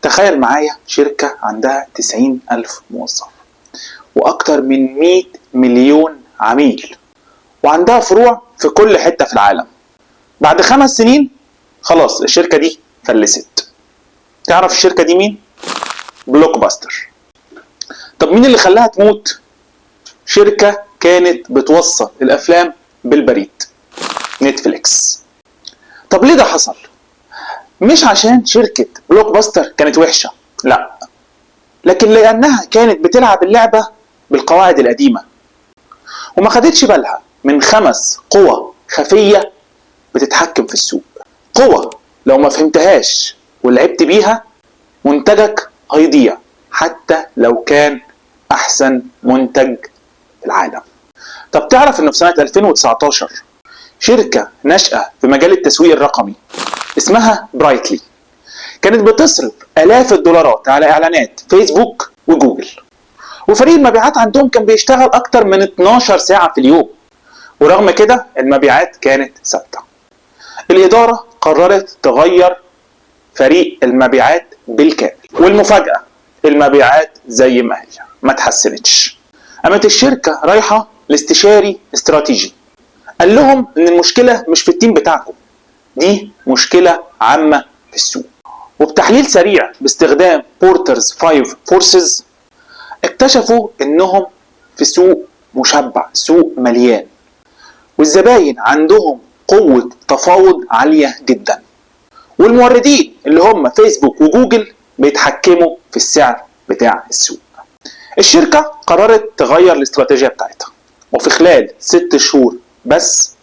تخيل معايا شركة عندها 90,000 موظف وأكتر من 100 مليون عميل وعندها فروع في كل حتة في العالم. بعد 5 سنين خلاص الشركة دي فلست. تعرف الشركة دي مين؟ بلوك باستر. طب مين اللي خلاها تموت؟ شركة كانت بتوصل الأفلام بالبريد، نتفليكس. طب ليه ده حصل؟ مش عشان شركة بلوك باستر كانت وحشة، لا، لكن لأنها كانت بتلعب اللعبة بالقواعد القديمة وما خدتش بالها من 5 قوى خفية بتتحكم في السوق. قوة لو ما فهمتهاش ولعبت بيها منتجك هيضيع حتى لو كان أحسن منتج في العالم. طب تعرف إنه في سنة 2019 شركة ناشئة في مجال التسويق الرقمي اسمها برايتلي كانت بتصرف آلاف الدولارات على إعلانات فيسبوك وجوجل، وفريق المبيعات عندهم كان بيشتغل أكتر من 12 ساعة في اليوم، ورغم كده المبيعات كانت ثابتة. الإدارة قررت تغير فريق المبيعات بالكامل، والمفاجأة المبيعات زي ما هي ما تحسنتش. قامت الشركة رايحة لاستشاري استراتيجي قال لهم إن المشكلة مش في التيم بتاعكم، دي مشكلة عامة في السوق. وبتحليل سريع باستخدام بورترز 5 فورسز اكتشفوا انهم في سوق مشبع، سوق مليان، والزباين عندهم قوة تفاوض عالية جدا، والموردين اللي هم فيسبوك وجوجل بيتحكموا في السعر بتاع السوق. الشركة قررت تغير الاستراتيجية بتاعتها، وفي خلال 6 شهور بس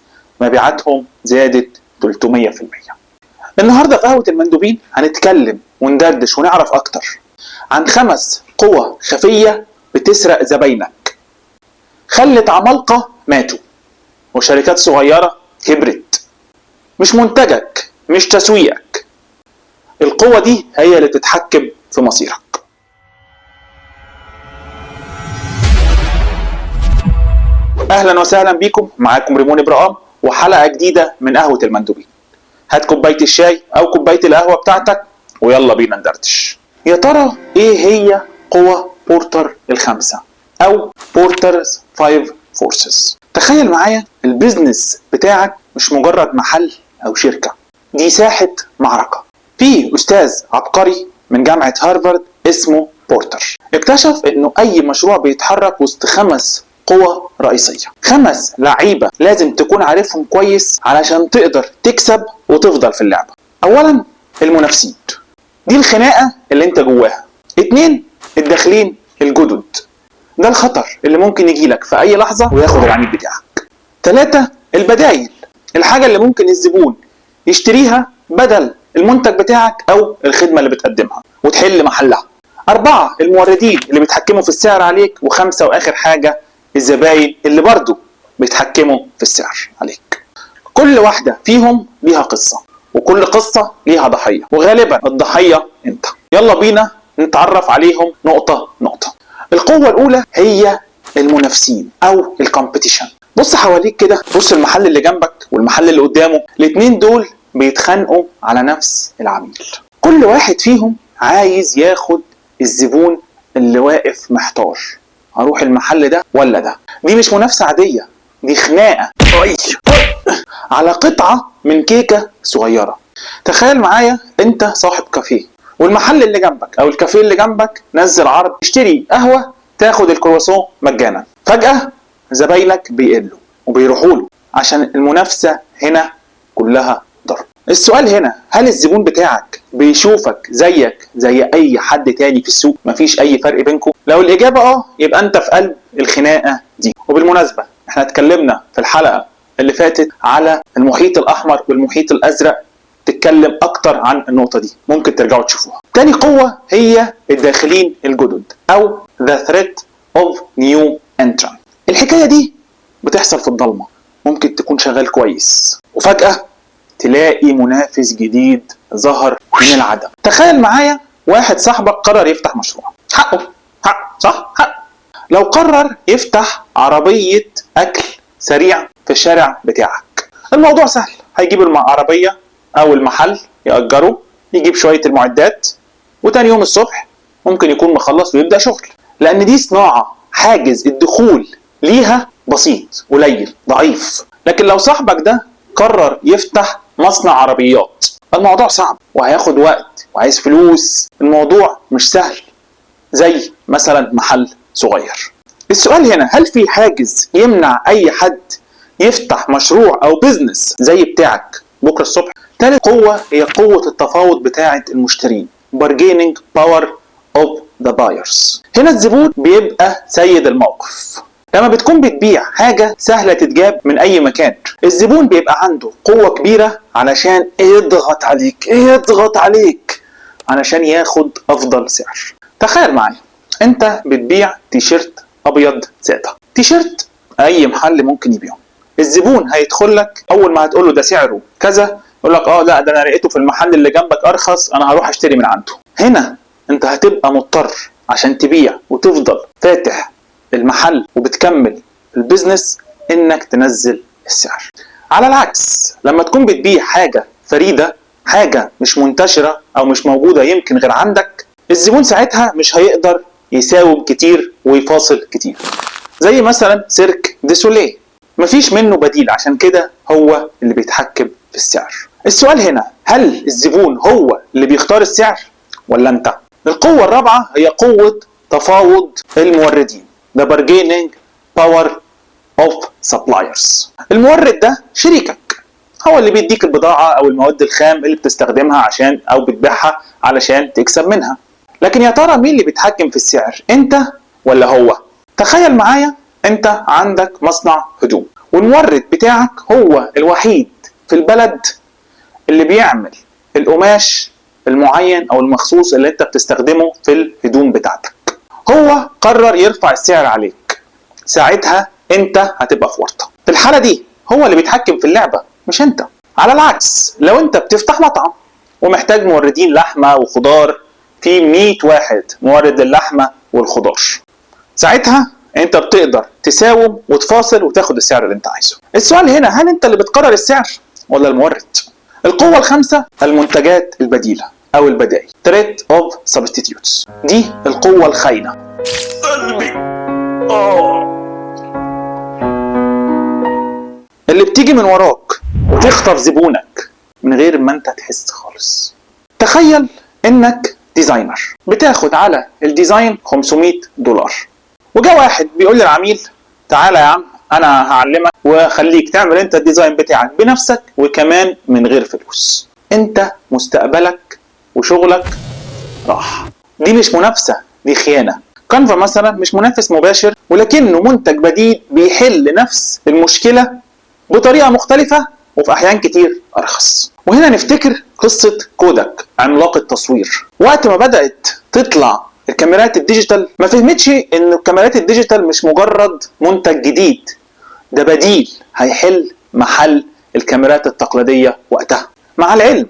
مبيعاتهم زادت 300%. النهاردة في قهوة المندوبين هنتكلم وندردش ونعرف أكتر عن 5 قوى خفية بتسرق زباينك، خلت عمالقة ماتوا وشركات صغيرة كبرت. مش منتجك، مش تسويقك، القوة دي هي اللي بتتحكم في مصيرك. أهلا وسهلا بيكم، معاكم ريمون إبراهام وحلقة جديدة من قهوة المندوبين. هات كوباية الشاي أو كوباية القهوة بتاعتك ويلا بينا ندردش. يا ترى إيه هي قوى بورتر ال5 أو بورترز 5 فورسز؟ تخيل معايا البيزنس بتاعك مش مجرد محل أو شركة، دي ساحة معركة. في أستاذ عبقري من جامعة هارفارد اسمه بورتر اكتشف إنه أي مشروع بيتحرك وسط 5 قوة رئيسية، 5 لعيبة لازم تكون عارفهم كويس علشان تقدر تكسب وتفضل في اللعبة. أولا المنافسين، دي الخناقة اللي انت جواها. 2 الداخلين الجدد، ده الخطر اللي ممكن يجيلك في أي لحظة وياخد العميل بتاعك. 3 البدايل، الحاجة اللي ممكن الزبون يشتريها بدل المنتج بتاعك أو الخدمة اللي بتقدمها وتحل محلها. 4 الموردين اللي بيتحكموا في السعر عليك. و5 وآخر حاجة الزباين اللي برضو بيتحكموا في السعر عليك. كل واحدة فيهم ليها قصة، وكل قصة ليها ضحية، وغالبا الضحية انت. يلا بينا نتعرف عليهم نقطة نقطة. القوة الأولى هي المنافسين أو الكومبيتيشن. بص حواليك كده، بص المحل اللي جنبك والمحل اللي قدامه، الاتنين دول بيتخانقوا على نفس العميل. كل واحد فيهم عايز ياخد الزبون اللي واقف محتار، هروح المحل ده ولا ده. دي مش منافسة عادية، دي خناقة على قطعة من كيكة صغيرة. تخيل معايا انت صاحب كافيه والمحل اللي جنبك او الكافيه اللي جنبك نزل عرض اشتري قهوة تاخد الكرواسون مجانا. فجأة زباينك بيقلوا وبيروحوا له عشان المنافسة هنا كلها ضرب. السؤال هنا، هل الزبون بتاعك بيشوفك زيك زي اي حد تاني في السوق؟ مفيش اي فرق بينكم؟ لو الاجابة يبقى انت في قلب الخناقة دي. وبالمناسبة احنا اتكلمنا في الحلقة اللي فاتت على المحيط الاحمر والمحيط الازرق، تتكلم اكتر عن النقطة دي، ممكن ترجعوا تشوفوها. تاني قوة هي الداخلين الجدد او the threat of new entrant. الحكاية دي بتحصل في الضلمة، ممكن تكون شغال كويس وفجأة تلاقي منافس جديد ظهر من العدم. تخيل معايا واحد صاحبك قرر يفتح مشروع، حقه صح؟ حق. لو قرر يفتح عربية اكل سريع في الشارع بتاعك، الموضوع سهل، هيجيب العربية او المحل يأجره، يجيب شوية المعدات وتاني يوم الصبح ممكن يكون مخلص ويبدأ شغل، لأن دي صناعة حاجز الدخول ليها بسيط قليل ضعيف. لكن لو صاحبك ده قرر يفتح مصنع عربيات، الموضوع صعب وهياخد وقت وعايز فلوس، الموضوع مش سهل زي مثلا محل صغير. السؤال هنا، هل في حاجز يمنع أي حد يفتح مشروع أو بيزنس زي بتاعك بكرة الصبح؟ تالت قوة هي قوة التفاوض بتاعة المشترين، bargaining power of the buyers. هنا الزبون بيبقى سيد الموقف. لما بتكون بتبيع حاجة سهلة تتجاب من أي مكان، الزبون بيبقى عنده قوة كبيرة علشان يضغط عليك علشان ياخد أفضل سعر. تخيل معايا أنت بتبيع تيشيرت أبيض سادة، تيشيرت أي محل ممكن يبيعه. الزبون هيدخل لك أول ما هتقول له ده سعره كذا يقول لك لا ده أنا لقيته في المحل اللي جنبك أرخص، أنا هروح أشتري من عنده. هنا أنت هتبقى مضطر عشان تبيع وتفضل فاتح المحل وبتكمل البيزنس انك تنزل السعر. على العكس لما تكون بتبيع حاجة فريدة، حاجة مش منتشرة او مش موجودة يمكن غير عندك، الزبون ساعتها مش هيقدر يساوم كتير ويفاصل كتير. زي مثلا سيرك دي سوليه، مفيش منه بديل، عشان كده هو اللي بيتحكم في السعر. السؤال هنا، هل الزبون هو اللي بيختار السعر ولا انت؟ القوة الرابعة هي قوة تفاوض الموردين، the bargaining power of suppliers. المورد ده شريكك، هو اللي بيديك البضاعة أو المواد الخام اللي بتستخدمها عشان أو بتبيعها علشان تكسب منها. لكن يا ترى مين اللي بيتحكم في السعر، أنت ولا هو؟ تخيل معايا أنت عندك مصنع هدوم والمورد بتاعك هو الوحيد في البلد اللي بيعمل القماش المعين أو المخصوص اللي أنت بتستخدمه في الهدوم بتاعتك. هو قرر يرفع السعر عليك، ساعتها انت هتبقى في ورطة. في الحالة دي هو اللي بيتحكم في اللعبة مش انت. على العكس لو انت بتفتح مطعم ومحتاج موردين لحمة وخضار، في 100 واحد مورد للحمة والخضار، ساعتها انت بتقدر تساوم وتفاصل وتاخد السعر اللي انت عايزه. السؤال هنا، هل انت اللي بتقرر السعر ولا المورد؟ القوة الخامسة المنتجات البديلة أو البدائل، threat of substitutes. دي القوة الخاينة اللي بتيجي من وراك وتخطف زبونك من غير ما انت تحس خالص. تخيل انك ديزاينر بتاخد على الديزاين $500 وجاء واحد بيقول للعميل تعالى يا عم انا هعلمك وخليك تعمل انت الديزاين بتاعك بنفسك وكمان من غير فلوس. انت مستقبلك وشغلك راح. دي مش منافسة، دي خيانة. كانفا مثلا مش منافس مباشر ولكنه منتج بديل بيحل نفس المشكلة بطريقة مختلفة وفي احيان كتير ارخص. وهنا نفتكر قصة كوداك عملاق التصوير. وقت ما بدأت تطلع الكاميرات الديجيتال ما فهمتش ان الكاميرات الديجيتال مش مجرد منتج جديد، ده بديل هيحل محل الكاميرات التقليدية وقتها. مع العلم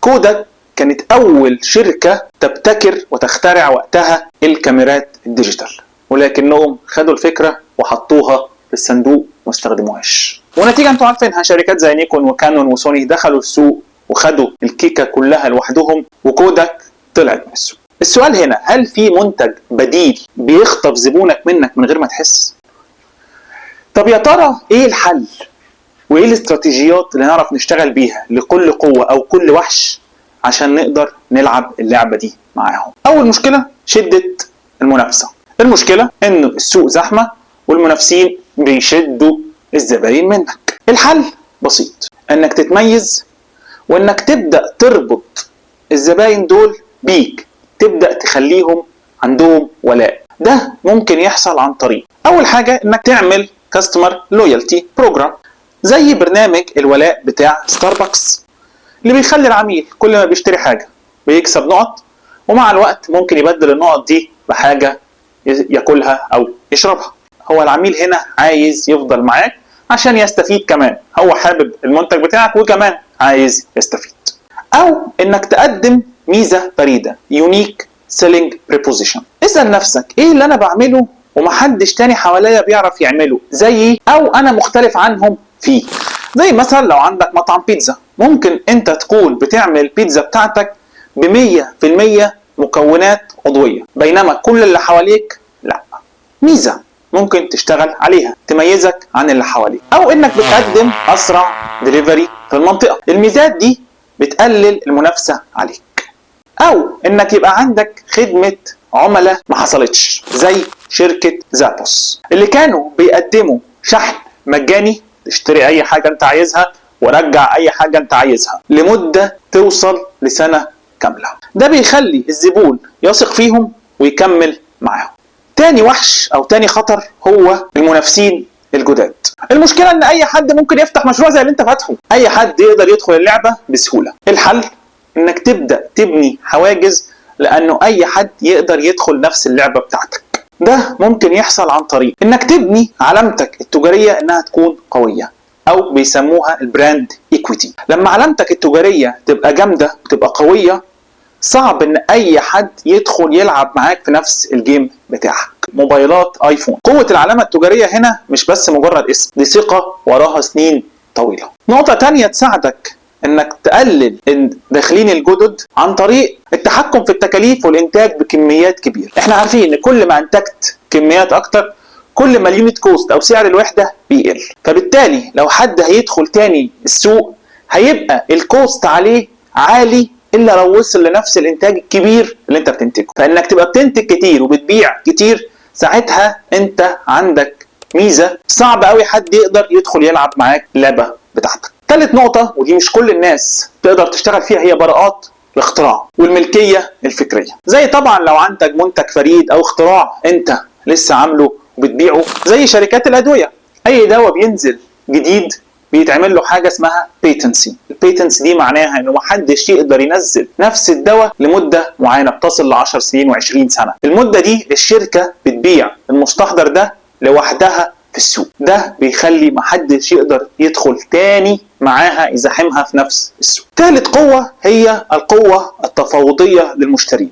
كوداك كانت اول شركة تبتكر وتخترع وقتها الكاميرات الديجيتال، ولكنهم خدوا الفكرة وحطوها في الصندوق وما استخدموهاش. ونتيجة انتوا عارفينها، شركات زي نيكون وكانون وسوني دخلوا السوق وخدوا الكيكة كلها لوحدهم وكوداك طلعت من السوق. السؤال هنا، هل في منتج بديل بيخطف زبونك منك من غير ما تحس؟ طب يا ترى ايه الحل وايه الاستراتيجيات اللي نعرف نشتغل بيها لكل قوة او كل وحش عشان نقدر نلعب اللعبة دي معاهم؟ اول مشكلة شدة المنافسة. المشكلة ان السوق زحمة والمنافسين بيشدوا الزباين منك. الحل بسيط، انك تتميز وانك تبدأ تربط الزباين دول بيك، تبدأ تخليهم عندهم ولاء. ده ممكن يحصل عن طريق اول حاجة انك تعمل كاستمر لويالتي بروجرام زي برنامج الولاء بتاع ستاربكس اللي بيخلي العميل كل ما بيشتري حاجة بيكسب نقط، ومع الوقت ممكن يبدل النقط دي بحاجة ياكلها او يشربها. هو العميل هنا عايز يفضل معاك عشان يستفيد كمان، هو حابب المنتج بتاعك وكمان عايز يستفيد. او انك تقدم ميزة فريدة unique selling proposition. اسأل نفسك ايه اللي انا بعمله ومحدش تاني حواليا بيعرف يعمله زيي او انا مختلف عنهم فيه. زي مثلا لو عندك مطعم بيتزا، ممكن انت تكون بتعمل البيتزا بتاعتك ب100% مكونات عضوية، بينما كل اللي حواليك لا. ميزة ممكن تشتغل عليها تميزك عن اللي حواليك. او انك بتقدم اسرع دليفري في المنطقة، الميزات دي بتقلل المنافسة عليك. او انك يبقى عندك خدمة عملاء ما حصلتش، زي شركة زابوس اللي كانوا بيقدموا شحن مجاني، تشتري اي حاجة انت عايزها ورجع اي حاجة انت عايزها لمدة توصل لسنة كاملة. ده بيخلي الزبون يثق فيهم ويكمل معاهم. تاني وحش او تاني خطر هو المنافسين الجداد. المشكلة ان اي حد ممكن يفتح مشروع زي اللي انت فاتحه، اي حد يقدر يدخل اللعبة بسهولة. الحل انك تبدأ تبني حواجز، لانه اي حد يقدر يدخل نفس اللعبة بتاعتك. ده ممكن يحصل عن طريق انك تبني علامتك التجارية انها تكون قوية، او بيسموها البراند ايكويتي. لما علامتك التجارية تبقى جامدة وتبقى قوية، صعب ان اي حد يدخل يلعب معاك في نفس الجيم بتاعك. موبايلات ايفون، قوة العلامة التجارية هنا مش بس مجرد اسم، دي ثقة وراها سنين طويلة. نقطة تانية تساعدك انك تقلل الداخلين الجدد عن طريق التحكم في التكاليف والانتاج بكميات كبيرة. احنا عارفين ان كل ما انتجت كميات اكتر، كل ما اليونت كوست او سعر الوحدة بيقل، فبالتالي لو حد هيدخل تاني السوق هيبقى الكوست عليه عالي الا لو وصل لنفس الانتاج الكبير اللي انت بتنتجه. فانك تبقى بتنتج كتير وبتبيع كتير، ساعتها انت عندك ميزة صعب قوي حد يقدر يدخل يلعب معاك اللعبة بتاعتك. ثالث نقطة، ودي مش كل الناس تقدر تشتغل فيها، هي براءات الاختراع والملكية الفكرية. زي طبعا لو عندك منتج فريد او اختراع انت لسه عامله وبتبيعه، زي شركات الادوية. اي دواء بينزل جديد بيتعمل له حاجه اسمها بيتنسي. البيتنسي دي معناها انه محدش يقدر ينزل نفس الدواء لمده معينه بتصل ل 10 سنين و20 سنه. المده دي الشركه بتبيع المستحضر ده لوحدها في السوق. ده بيخلي محدش يقدر يدخل تاني معاها يزاحمها في نفس السوق. ثالث قوه هي القوه التفاوضيه للمشترين،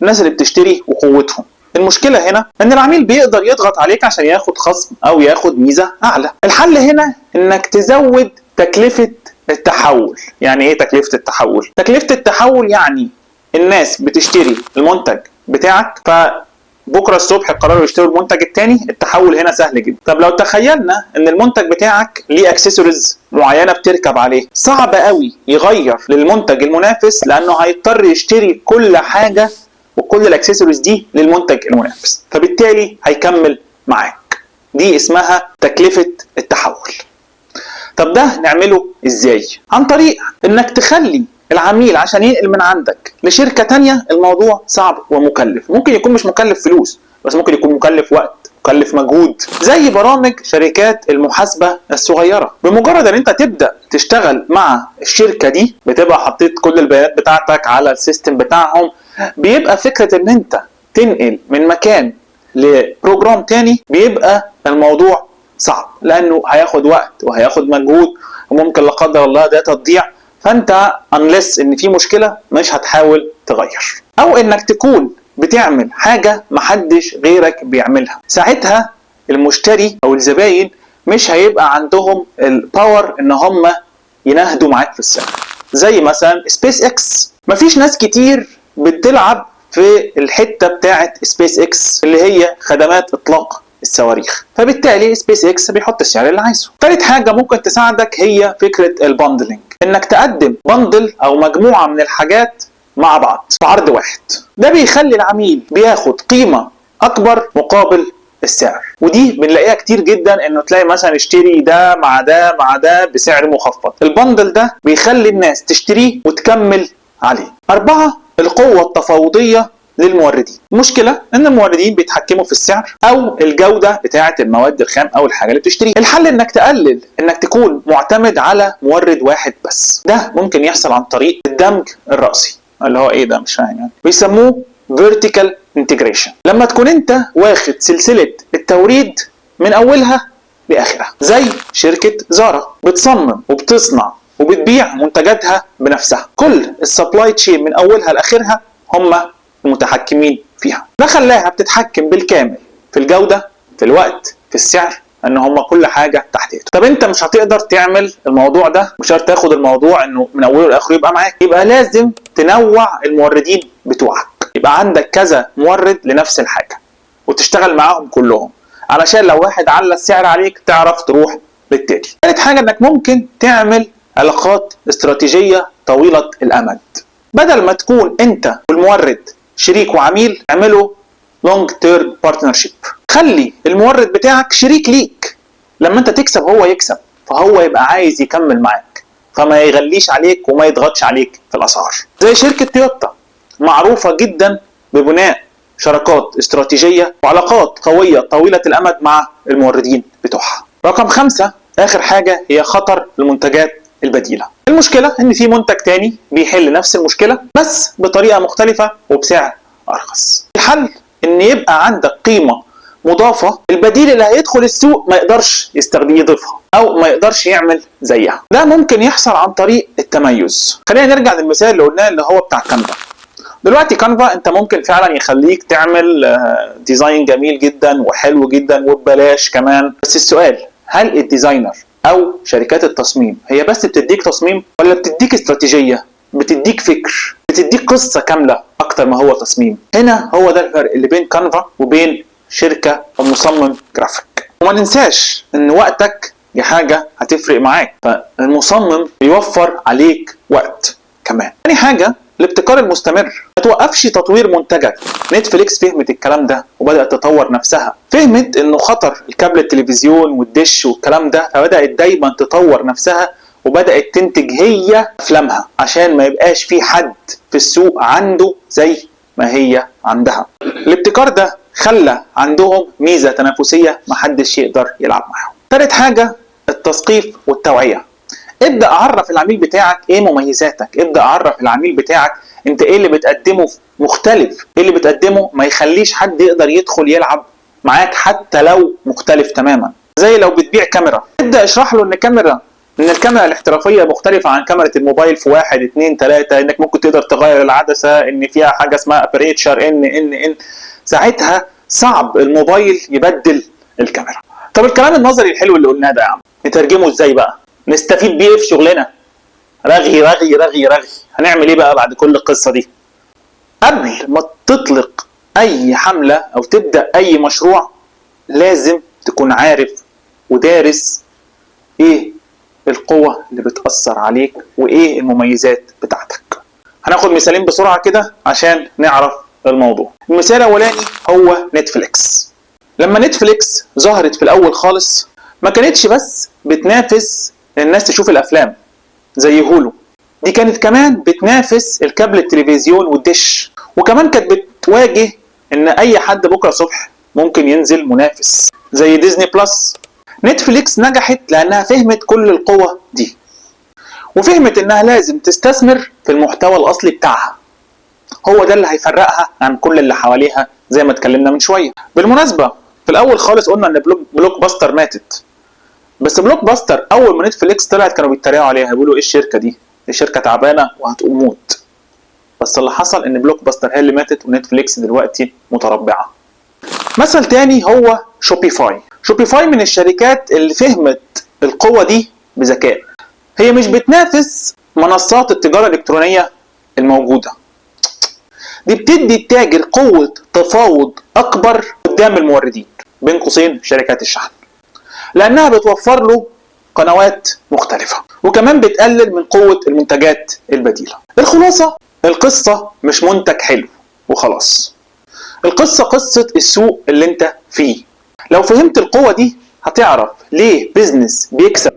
الناس اللي بتشتري وقوتهم. المشكلة هنا ان العميل بيقدر يضغط عليك عشان ياخد خصم او ياخد ميزة اعلى. الحل هنا انك تزود تكلفة التحول. يعني ايه تكلفة التحول؟ تكلفة التحول يعني الناس بتشتري المنتج بتاعك، فبكرة الصبح قرروا يشتروا المنتج التاني. التحول هنا سهل جدا. طب لو تخيلنا ان المنتج بتاعك ليه اكسسوارز معينة بتركب عليه، صعب قوي يغير للمنتج المنافس، لانه هيضطر يشتري كل حاجة وكل الاكسسوارز دي للمنتج المنافس، فبالتالي هيكمل معاك. دي اسمها تكلفة التحول. طب ده نعمله ازاي؟ عن طريق انك تخلي العميل عشان ينقل من عندك لشركة تانية. الموضوع صعب ومكلف، ممكن يكون مش مكلف فلوس، بس ممكن يكون مكلف وقت، مكلف مجهود. زي برامج شركات المحاسبة الصغيرة، بمجرد ان انت تبدأ تشتغل مع الشركة دي بتبقى حطيت كل البيانات بتاعتك على السيستم بتاعهم. بيبقى فكرة ان انت تنقل من مكان لبروجرام تاني بيبقى الموضوع صعب، لانه هياخد وقت وهياخد مجهود، وممكن لا قدر الله داتا تضيع. فانت unless ان في مشكلة مش هتحاول تغير. او انك تكون بتعمل حاجة محدش غيرك بيعملها، ساعتها المشتري او الزباين مش هيبقى عندهم الباور ان هم ينهدوا معاك في السعر. زي مثلا سبيس اكس، مفيش ناس كتير بتلعب في الحتة بتاعت سبيس اكس اللي هي خدمات اطلاق الصواريخ، فبالتالي سبيس اكس بيحط السعر اللي عايزه. ثالث حاجة ممكن تساعدك هي فكرة الباندلينج، انك تقدم بندل او مجموعة من الحاجات مع بعض في عرض واحد. ده بيخلي العميل بياخد قيمة اكبر مقابل السعر. ودي بنلاقيها كتير جدا، انه تلاقي مثلا اشتري ده مع ده مع ده بسعر مخفض. البندل ده بيخلي الناس تشتريه وتكمل عليه. 4، القوة التفاوضية للموردين. المشكلة ان الموردين بيتحكموا في السعر او الجودة بتاعة المواد الخام او الحاجة اللي بتشتريها. الحل انك تقلل، انك تكون معتمد على مورد واحد بس. ده ممكن يحصل عن طريق الدمج الرأسي، اللي هو ايه ده مش فاهم يعني، بيسموه vertical integration. لما تكون انت واخد سلسلة التوريد من اولها لاخرها، زي شركة زارا بتصمم وبتصنع وبتبيع منتجاتها بنفسها. كل السبلاي تشين من اولها لاخرها هم المتحكمين فيها. ده خلاها بتتحكم بالكامل في الجودة، في الوقت، في السعر، ان هم كل حاجة تحت ايده. طب انت مش هتقدر تعمل الموضوع ده، مش هتقدر تاخد الموضوع انه من اوله لاخره يبقى معاك. يبقى لازم تنوع الموردين بتوعك. يبقى عندك كذا مورد لنفس الحاجة وتشتغل معاهم كلهم، علشان لو واحد على السعر عليك تعرف تروح للتاني. ثالث حاجة انك ممكن تعمل علاقات استراتيجية طويلة الامد. بدل ما تكون انت والمورد شريك وعميل، اعملوا لونج تيرم بارتنرشيب. خلي المورد بتاعك شريك ليك، لما انت تكسب هو يكسب، فهو يبقى عايز يكمل معاك، فما يغليش عليك وما يضغطش عليك في الاسعار. زي شركة تويوتا معروفة جدا ببناء شراكات استراتيجية وعلاقات قوية طويلة الامد مع الموردين بتوعها. رقم 5 اخر حاجة هي خطر المنتجات البديلة. المشكلة ان في منتج تاني بيحل نفس المشكلة بس بطريقة مختلفة وبسعر ارخص. الحل ان يبقى عندك قيمة مضافة البديل اللي هيدخل السوق ما يقدرش يضيفها او ما يقدرش يعمل زيها. ده ممكن يحصل عن طريق التميز. خلينا نرجع للمثال اللي قلناه اللي هو بتاع كانفا. دلوقتي كانفا انت ممكن فعلا يخليك تعمل ديزاين جميل جدا وحلو جدا وببلاش كمان، بس السؤال هل الديزاينر او شركات التصميم هي بس بتديك تصميم ولا بتديك استراتيجية، بتديك فكر، بتديك قصة كاملة اكتر ما هو تصميم؟ هنا هو ده الفرق اللي بين كانفا وبين شركة او مصمم جرافيك. وما ننساش ان وقتك دي حاجة هتفرق معاك، فالمصمم بيوفر عليك وقت كمان. تاني حاجة الابتكار المستمر. ما توقفش تطوير منتجك. نتفليكس فهمت الكلام ده وبدأت تطور نفسها، فهمت انه خطر الكابل التلفزيون والدش والكلام ده، فبدأت دايما تطور نفسها وبدأت تنتج هي افلامها عشان ما يبقاش في حد في السوق عنده زي ما هي عندها. الابتكار ده خلى عندهم ميزة تنافسية محدش يقدر يلعب معاهم. ثالث حاجة التثقيف والتوعية. ابدأ اعرف العميل بتاعك ايه مميزاتك، ابدأ اعرف العميل بتاعك انت ايه اللي بتقدمه مختلف، ايه اللي بتقدمه ما يخليش حد يقدر يدخل يلعب معاك حتى لو مختلف تماما. زي لو بتبيع كاميرا، ابدأ اشرح له ان الكاميرا الاحترافية مختلفة عن كاميرا الموبايل في 1 2 3، انك ممكن تقدر تغير العدسة، ان فيها حاجة اسمها ابريتشر ان ساعتها صعب الموبايل يبدل الكاميرا. طب الكلام النظري الحلو اللي قلناه ده يا عم نترجمه ازاي بقى؟ نستفيد بيه في شغلنا؟ رغي رغي رغي رغي. هنعمل ايه بقى بعد كل القصة دي؟ قبل ما تطلق اي حملة او تبدأ اي مشروع لازم تكون عارف ودارس ايه القوة اللي بتأثر عليك وايه المميزات بتاعتك. هناخد مثالين بسرعة كده عشان نعرف الموضوع. المثال الاولاني هو نتفليكس. لما نتفليكس ظهرت في الاول خالص ما كانتش بس بتنافس الناس تشوف الافلام زي هولو، دي كانت كمان بتنافس الكابل التلفزيون والدش، وكمان كانت بتواجه ان اي حد بكره صبح ممكن ينزل منافس زي ديزني بلس. نتفليكس نجحت لانها فهمت كل القوة دي وفهمت انها لازم تستثمر في المحتوى الاصلي بتاعها، هو ده اللي هيفرقها عن كل اللي حواليها زي ما اتكلمنا من شوية. بالمناسبة في الاول خالص قلنا ان بلوك باستر ماتت، بس بلوك باستر اول ما نتفليكس طلعت كانوا بيتريقوا عليها، بيقولوا ايه الشركة دي شركة تعبانة وهتقوم موت. بس اللي حصل ان بلوك باستر هي اللي ماتت ونتفليكس دلوقتي متربعة. مثل تاني هو شوبيفاي. شوبيفاي من الشركات اللي فهمت القوة دي بذكاء. هي مش بتنافس منصات التجارة الإلكترونية الموجودة، دي بتدي التاجر قوة تفاوض أكبر قدام الموردين بين قوسين شركات الشحن، لأنها بتوفر له قنوات مختلفة وكمان بتقلل من قوة المنتجات البديلة. الخلاصة القصة مش منتج حلو وخلاص، القصة قصة السوق اللي انت فيه. لو فهمت القوة دي هتعرف ليه بيزنس بيكسب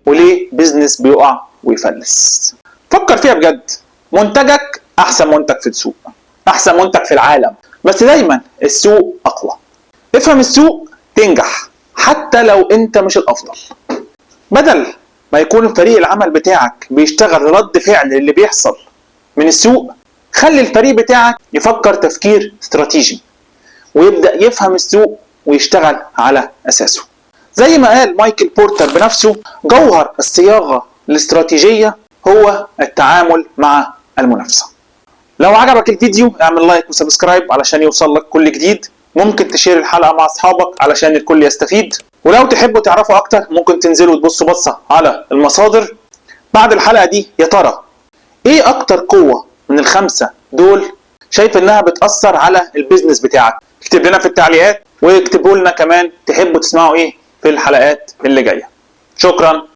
وليه بيزنس بيقع ويفلس. فكر فيها بجد، منتجك احسن منتج في السوق، احسن منتج في العالم، بس دايما السوق اقوى. افهم السوق تنجح حتى لو انت مش الافضل. بدل ما يكون فريق العمل بتاعك بيشتغل رد فعل اللي بيحصل من السوق، خلي الفريق بتاعك يفكر تفكير استراتيجي ويبدأ يفهم السوق ويشتغل على أساسه. زي ما قال مايكل بورتر بنفسه، جوهر الصياغة الاستراتيجية هو التعامل مع المنافسة. لو عجبك الفيديو اعمل لايك وسبسكرايب علشان يوصل لك كل جديد. ممكن تشير الحلقة مع أصحابك علشان الكل يستفيد، ولو تحبوا تعرفوا أكتر ممكن تنزلوا تبصوا بصة على المصادر. بعد الحلقة دي يا ترى إيه أكتر قوة من ال5 دول شايف انها بتأثر على البيزنس بتاعك؟ اكتب لنا في التعليقات، واكتبوا لنا كمان تحبوا تسمعوا ايه في الحلقات اللي جاية. شكرا.